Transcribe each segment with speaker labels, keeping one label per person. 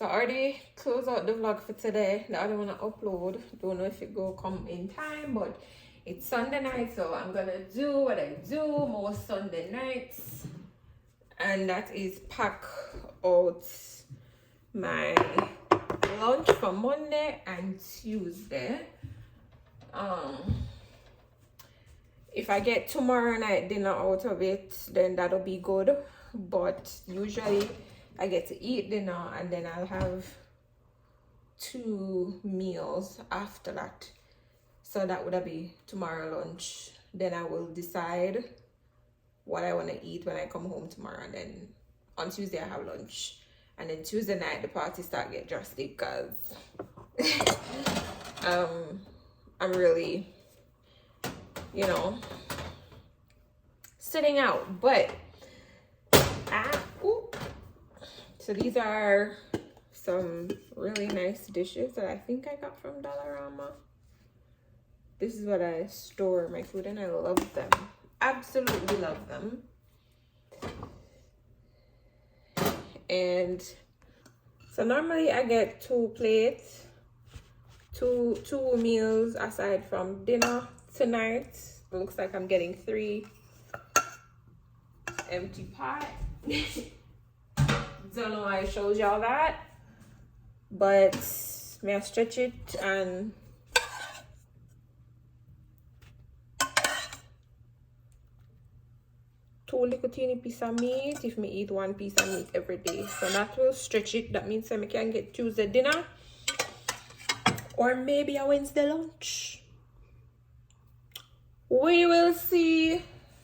Speaker 1: So I already close out the vlog for today. The other one I upload. Don't know if it go come in time, but it's Sunday night, so I'm gonna do what I do most Sunday nights, and that is pack out my lunch for Monday and Tuesday. If I get tomorrow night dinner out of it, then that'll be good. But usually I get to eat dinner and then I'll have 2 meals after that. So that would be tomorrow lunch. Then I will decide what I want to eat when I come home tomorrow. And then on Tuesday I have lunch. And then Tuesday night the party start get drastic because I'm really, you know, sitting out. But so these are some really nice dishes that I think I got from Dollarama. This is what I store my food in. I love them. Absolutely love them. And so normally I get 2 plates, two meals aside from dinner. Tonight it looks like I'm getting 3 empty pot. Don't know why I showed y'all that, but may I stretch it and two little teeny piece of meat if me eat 1 piece of meat every day. So that will stretch it. That means I can get Tuesday dinner or maybe a Wednesday lunch. We will see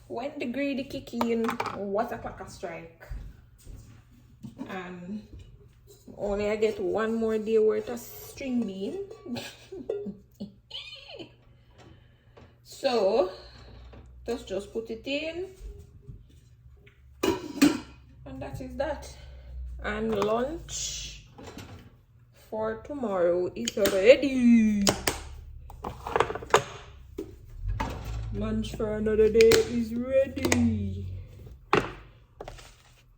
Speaker 1: when the greedy kick in, what a clock strike. And only I get 1 more day worth of string bean. So let's just put it in. And that is that. And lunch for tomorrow is ready. Lunch for another day is ready.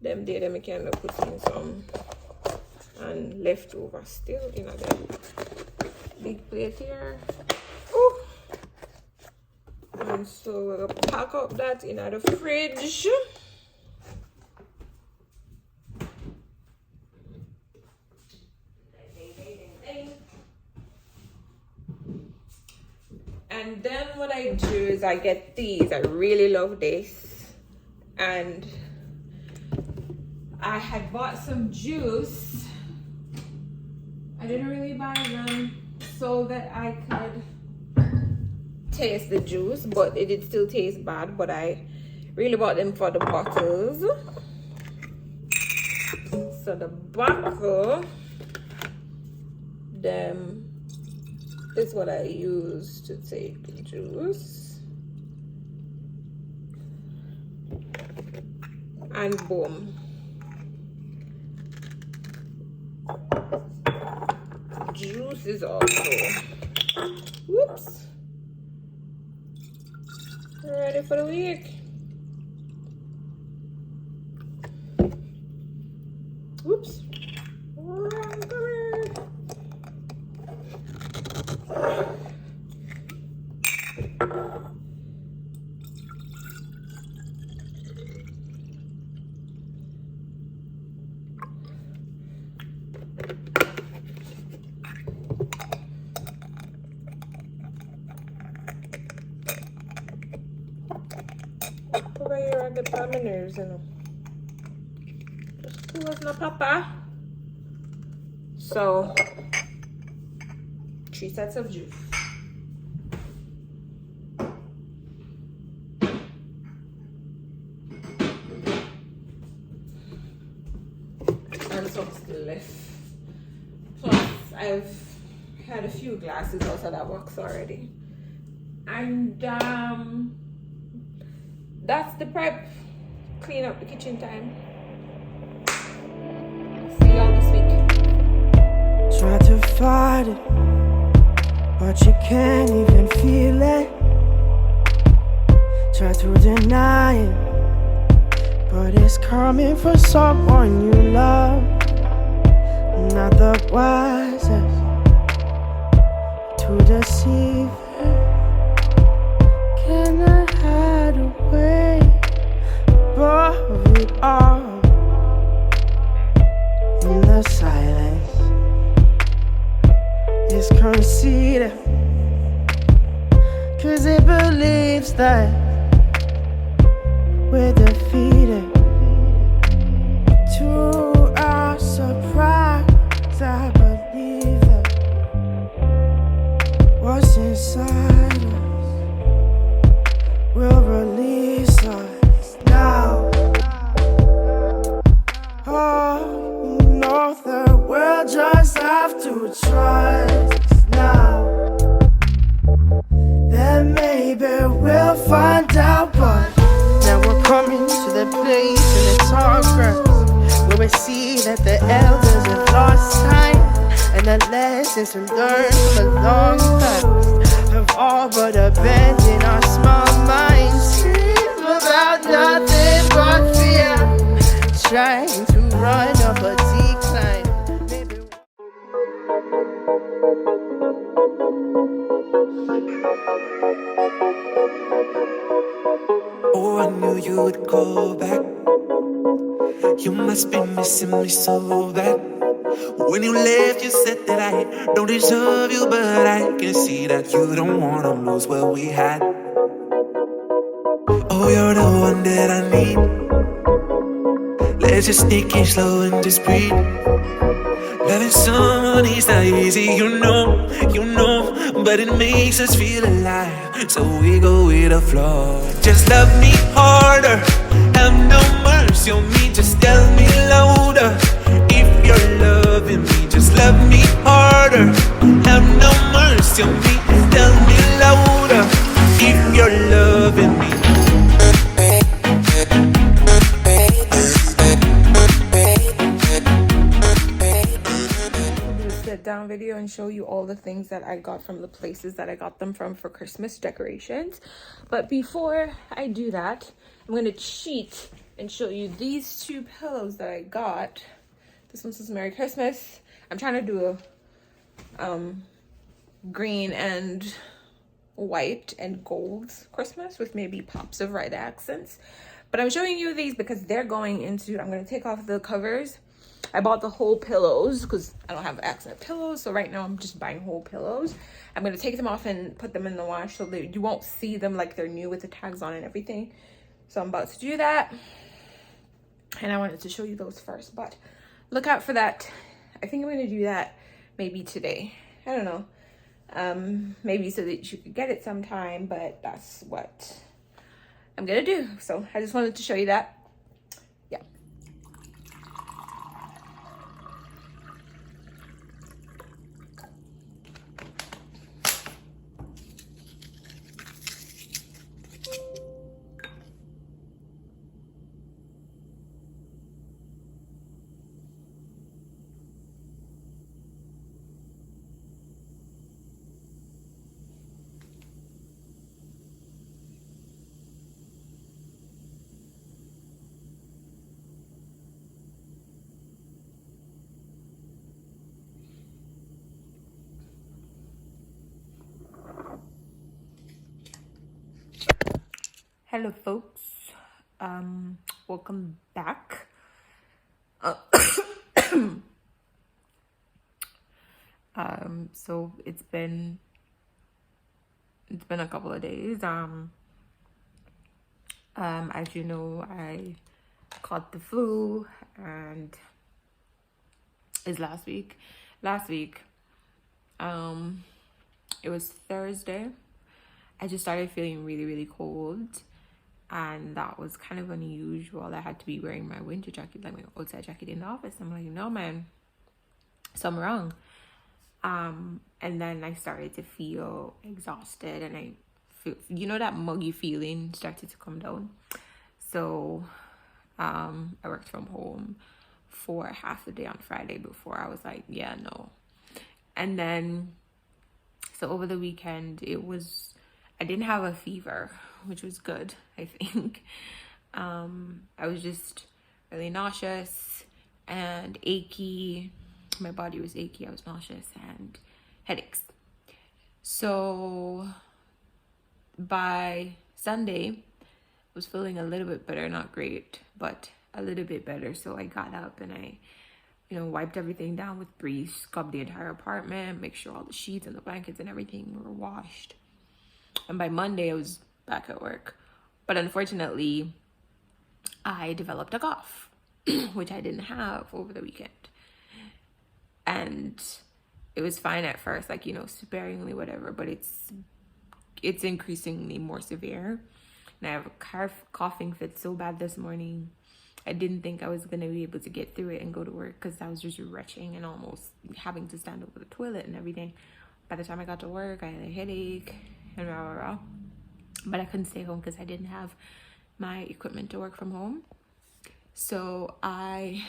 Speaker 1: Them day them I can put in some and leftover still in a big plate here. Ooh. And so we're gonna pack up that in the fridge. And then what I do is I get these. I really love this. And I had bought some juice. I didn't really buy them so that I could taste the juice, but it did still taste bad. But I really bought them for the bottles. So the bottle, this is what I use to take the juice. And boom. Juice is also, whoops, ready for the week. Whoops. Over here I get my nerves, you know. Just two was my papa. So 3 sets of juice. And some still left. Plus I've had a few glasses out of that box already. And that's the prep. Clean up the kitchen time. See y'all this week.
Speaker 2: Try to fight it, but you can't even feel it. Try to deny it, but it's coming from someone you love. not the wisest to deceive her. Can I hide away above it all in the silence? It's conceited, 'cause it believes that we're defeated. To our surprise, I believe that what's inside us will release us now. Oh, you know the world just have to trust now. Then maybe we'll find out, but now we're coming to the place in the tall grass where we see that the elders have lost time, and the lessons to learn from a long past have all but abandoned our small minds. Scream about nothing but fear, trying to run up a decline. Maybe
Speaker 3: oh, I knew you would go back. You must be missing me so bad. When you left, you said that I don't deserve you, but I can see that you don't wanna lose what we had. Oh, you're the one that I need. Let's just take it slow and just breathe. Loving someone is not easy, you know, but it makes us feel alive, so we go with the flow. Just love me harder, have no mercy on me, just tell me louder. If you're loving me, just love me harder, have no mercy on me, tell me louder. If you're loving me.
Speaker 1: Down video and show you all the things that I got from the places that I got them from for Christmas decorations. But before I do that, I'm gonna cheat and show you these two pillows that I got. This one says Merry Christmas. I'm trying to do a green and white and gold Christmas with maybe pops of red accents, but I'm showing you these because they're going into, I'm gonna take off the covers. I bought the whole pillows because I don't have accent pillows, so right now I'm just buying whole pillows. I'm gonna take them off and put them in the wash so that you won't see them like they're new with the tags on and everything. So I'm about to do that, and I wanted to show you those first, but look out for that. I think I'm gonna do that maybe today. I don't know, maybe so that you could get it sometime, but that's what I'm gonna do. So I just wanted to show you that. Hello folks, welcome back. So it's been a couple of days. As you know, I caught the flu, and it's last week, it was Thursday. I just started feeling really cold, and that was kind of unusual. I had to be wearing my winter jacket, like my outside jacket, in the office. I'm like, no man, something wrong. And then I started to feel exhausted, and I feel, you know, that muggy feeling started to come down. So I worked from home for half the day on Friday before I was like, yeah, no. And then so over the weekend, I didn't have a fever, which was good, I think. I was just really nauseous and achy, my body was achy, I was nauseous, and headaches. So by Sunday, I was feeling a little bit better, not great, but a little bit better. So I got up and I, wiped everything down with breeze, scrubbed the entire apartment, make sure all the sheets and the blankets and everything were washed. And by Monday, I was back at work. But unfortunately, I developed a cough, which I didn't have over the weekend. And it was fine at first, like, sparingly, whatever, but it's increasingly more severe. And I have a coughing fit so bad this morning. I didn't think I was going to be able to get through it and go to work because I was just retching and almost having to stand over the toilet and everything. By the time I got to work, I had a headache and rah, rah, rah. But I couldn't stay home because I didn't have my equipment to work from home. So I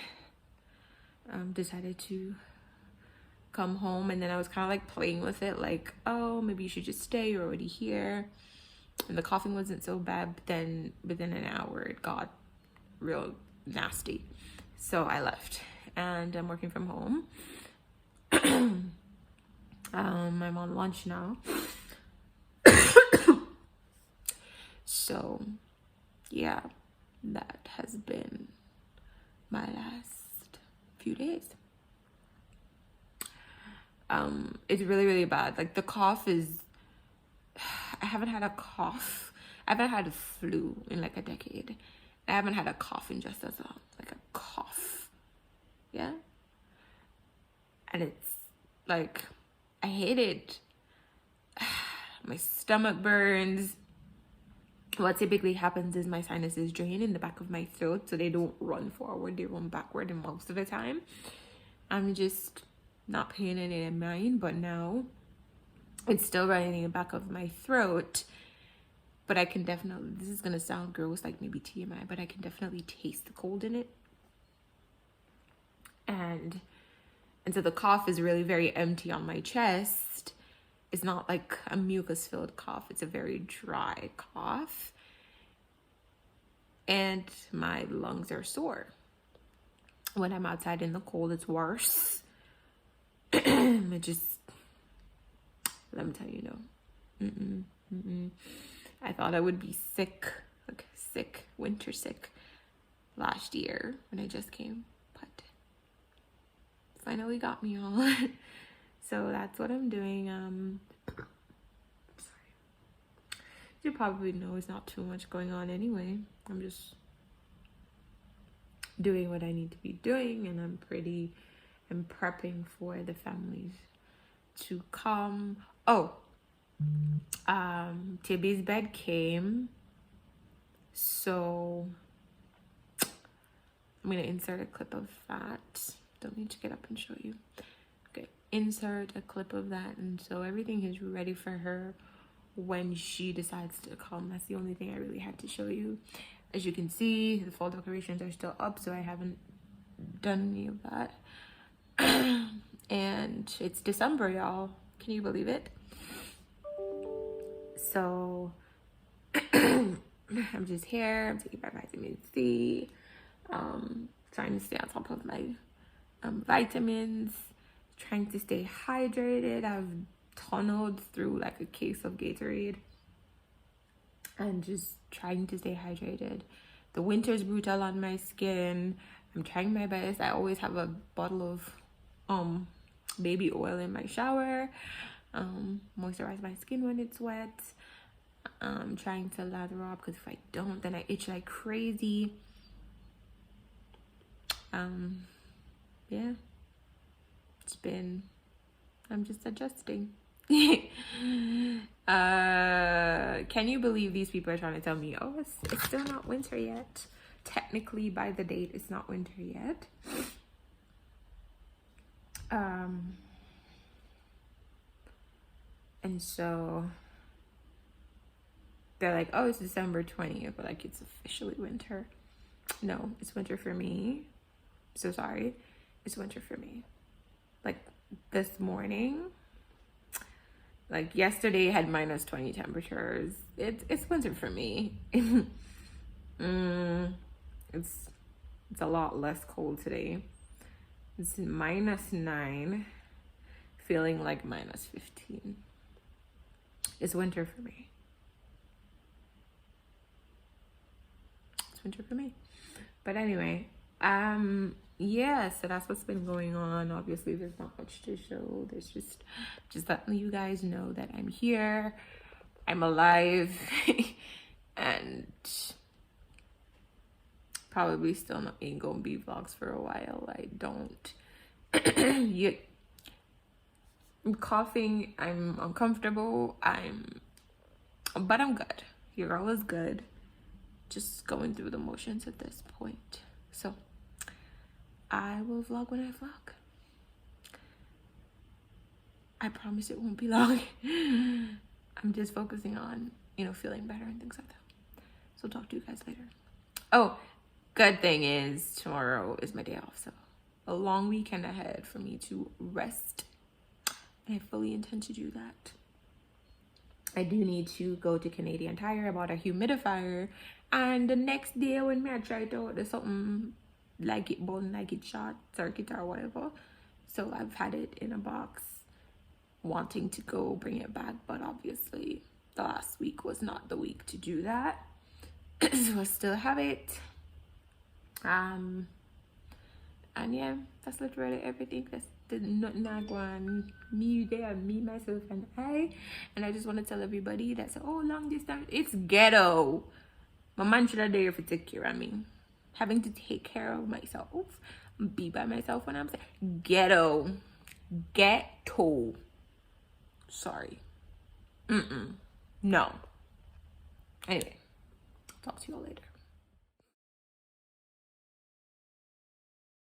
Speaker 1: decided to come home, and then I was kind of like playing with it, like, oh, maybe you should just stay, you're already here. And the coughing wasn't so bad, but then within an hour it got real nasty. So I left, and I'm working from home. I'm on lunch now. So yeah, that has been my last few days. It's really, really bad. Like, the cough is, I haven't had a cough. I haven't had a flu in like a decade. I haven't had a cough in just as long, like a cough. Yeah. And it's like, I hate it. My stomach burns. What typically happens is my sinuses drain in the back of my throat, so they don't run forward, they run backward, and most of the time I'm just not paying any mind. But now it's still running in the back of my throat, but I can definitely, this is gonna sound gross, like maybe TMI, but I can definitely taste the cold in it. And so the cough is really very empty on my chest. It's not like a mucus filled cough, it's a very dry cough, and my lungs are sore. When I'm outside in the cold, it's worse. It just, let me tell you, no. I thought I would be sick, like sick, winter sick, last year when I just came, but finally got me all. So that's what I'm doing. Sorry. You probably know it's not too much going on anyway. I'm just doing what I need to be doing, and I'm prepping for the families to come. Oh, Tibby's bed came, so I'm gonna insert a clip of that. Don't need to get up and show you. Okay, insert a clip of that, and so everything is ready for her when she decides to come. That's the only thing I really had to show you. As you can see, the fall decorations are still up, so I haven't done any of that. And it's December, y'all. Can you believe it? So I'm just here. I'm taking my vitamin C. Trying to stay on top of my vitamins. Trying to stay hydrated. I've tunneled through like a case of Gatorade. And just trying to stay hydrated. The winter's brutal on my skin. I'm trying my best. I always have a bottle of baby oil in my shower. Moisturize my skin when it's wet. I'm trying to lather up, because if I don't, then I itch like crazy. Yeah, I'm just adjusting. Can you believe these people are trying to tell me, oh, it's still not winter yet? Technically, by the date, it's not winter yet. And so they're like, oh, it's December 20th, but like, it's officially winter. No, it's winter for me. So sorry, it's winter for me. Like, this morning, like yesterday had minus 20 temperatures. It's winter for me. It's a lot less cold today. It's -9, feeling like -15. It's winter for me. It's winter for me. But anyway, yeah, so that's what's been going on. Obviously there's not much to show. There's just letting you guys know that I'm here, I'm alive, and probably still not ain't gonna be vlogs for a while. I don't I'm coughing, I'm uncomfortable, but I'm good. Your girl is good. Just going through the motions at this point. So I will vlog when I vlog. I promise it won't be long. I'm just focusing on, feeling better and things like that. So talk to you guys later. Oh, good thing is tomorrow is my day off, so a long weekend ahead for me to rest. And I fully intend to do that. I do need to go to Canadian Tire about a humidifier, and the next day when I try to order something like it bun, like it short circuit or whatever, so I've had it in a box, wanting to go bring it back, but obviously the last week was not the week to do that. So I still have it. And yeah, that's literally everything. That's nothing I want. Me there, me, myself, and I. And I just want to tell everybody that's long distance. It's ghetto. My man should have there to take care of me. Having to take care of myself, be by myself when I'm saying ghetto. Ghetto. Sorry. No. Anyway, talk to you all later.